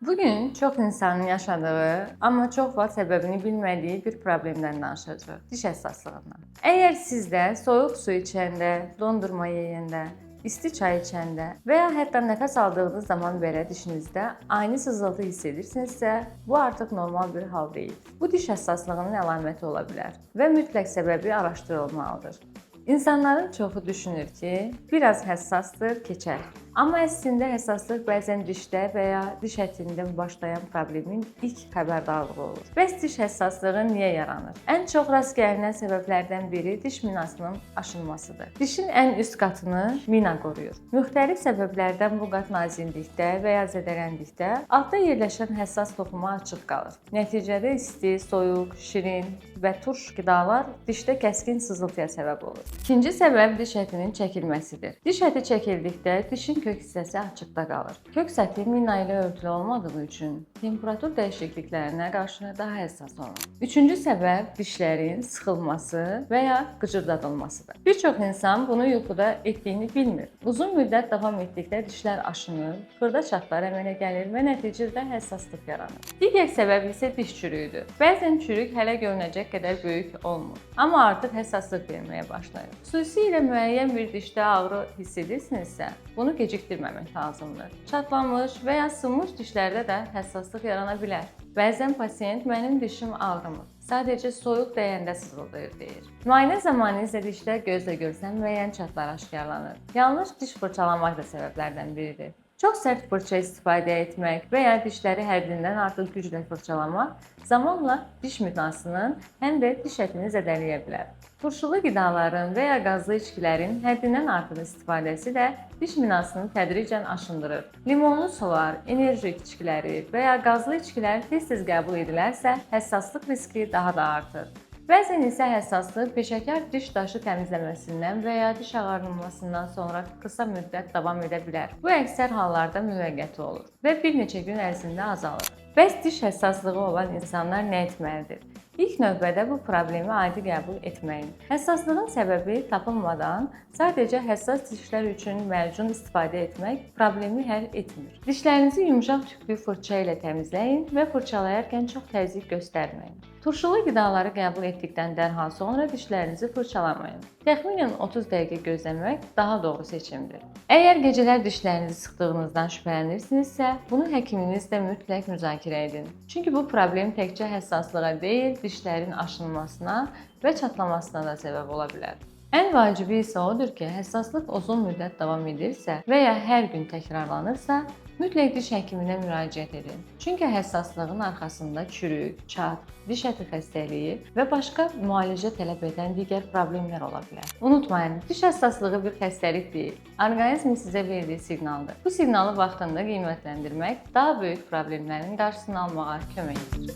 Bugün çox insanın yaşadığı, amma çox vaxt səbəbini bilmədiyi bir problemdən danışacağıq. Diş həssaslığından. Əgər siz də soyuq su içəndə, dondurma yeyəndə, isti çay içəndə və ya hətta nəfəs aldığınız zaman belə dişinizdə ani sızıltı hiss edirsinizsə, bu artıq normal bir hal deyil. Bu diş həssaslığının əlaməti ola bilər və mütləq səbəbi araşdırılmalıdır. İnsanların çoxu düşünür ki, biraz həssasdır, keçər. Amma əslində həssaslıq bəzən dişdə və ya diş ətində başlayan problemin ilk xəbərdarlığı olur. Bəs diş həssaslığı niyə yaranır? Ən çox rast gəlinən səbəblərdən biri diş minasının aşınmasıdır. Dişin ən üst qatını mina qoruyur. Müxtəlif səbəblərdən bu qat nazillikdə və ya zədələndikdə altda yerləşən həssas toxuma açıq qalır. Nəticədə isti, soyuq, şirin və turş qidalar dişdə kəskin sızıltıya səbəb olur. İkinci səbəb diş ətinin çəkilməsidir. Diş əti çəkildikdə dişin kök hissəsi açıqda qalır. Kök səthi mina ilə örtülü olmadığı üçün temperatur dəyişikliklərinə qarşı daha həssas olur. Üçüncü səbəb dişlərin sıxılması və ya qıcırdadılmasıdır. Bir çox insan bunu yuxuda etdiyini bilmir. Uzun müddət davam etdikdə dişlər aşınır, xırda çatlar əmələ gəlir və nəticədə həssaslıq yaranır. Digər səbəb isə diş çürüyüdür. Bəzən çürük hələ görünəcək qədər böyük olmur, amma artıq həssaslıq verməyə başlayır. Xüsusilə müəyyən bir dişdə ağrı hiss edirsinizsə, bunu gecikdirməmək lazımdır. Çatlamış və ya sınmış dişlərdə də həssaslıq yarana bilər. Bəzən pasiyent mənim dişim ağrımır, sadəcə soyuq dəyəndə sızıldayır deyir. Müayinə zamanı isə dişdə gözlə görsənməyən çatlar aşkarlanır. Yanlış diş fırçalamaq da səbəblərdən biridir. Çox sərt fırça istifadə etmək və ya dişləri həddindən artıq güclə fırçalamaq zamanla diş minasının həm də diş ətini zədələyə bilər. Turşulu qidaların və ya qazlı içkilərin həddindən artıq istifadəsi də diş minasını tədricən aşındırır. Limonlu sular, enerji içkiləri və ya qazlı içkilər tez-tez qəbul edilərsə, həssaslıq riski daha da artır. Bəzən isə həssaslıq peşəkar diş daşı təmizləməsindən və ya diş ağarılmasından sonra qısa müddət davam edə bilər. Bu əksər hallarda müvəqqəti olur və bir neçə gün ərzində azalır. Bəs diş həssaslığı olan insanlar nə etməlidir? İlk növbədə bu problemi adi qəbul etməyin. Həssaslığın səbəbi tapılmadan sadəcə həssas dişlər üçün mərcun istifadə etmək problemi həll etmir. Dişlərinizi yumşaq tüklü fırça ilə təmizləyin və fırçalayarkən çox təzyiq göstərməyin. Turşulu qidaları qəbul etdikdən dərhal sonra dişlərinizi fırçalamayın. Təxminən 30 dəqiqə gözləmək daha doğru seçimdir. Əgər gecələr dişlərinizi sıxdığınızdan şübhələnirsinizsə, bunu həkiminizlə mütləq müzakirə edin. Çünki bu problem təkcə həssaslığa deyil, dişlərin aşınmasına və çatlamasına da səbəb ola bilər. Ən vacibi isə odur ki, həssaslıq uzun müddət davam edirsə və ya hər gün təkrarlanırsa, mütləq diş həkiminə müraciət edin. Çünki həssaslığın arxasında çürük, çat, diş əti xəstəliyi və başqa müalicə tələb edən digər problemlər ola bilər. Unutmayın, diş həssaslığı bir xəstəlik deyil, orqanizmin sizə verdiyi siqnaldır. Bu siqnalı vaxtında qiymətləndirmək daha böyük problemlərin qarşısını almağa kömək edir.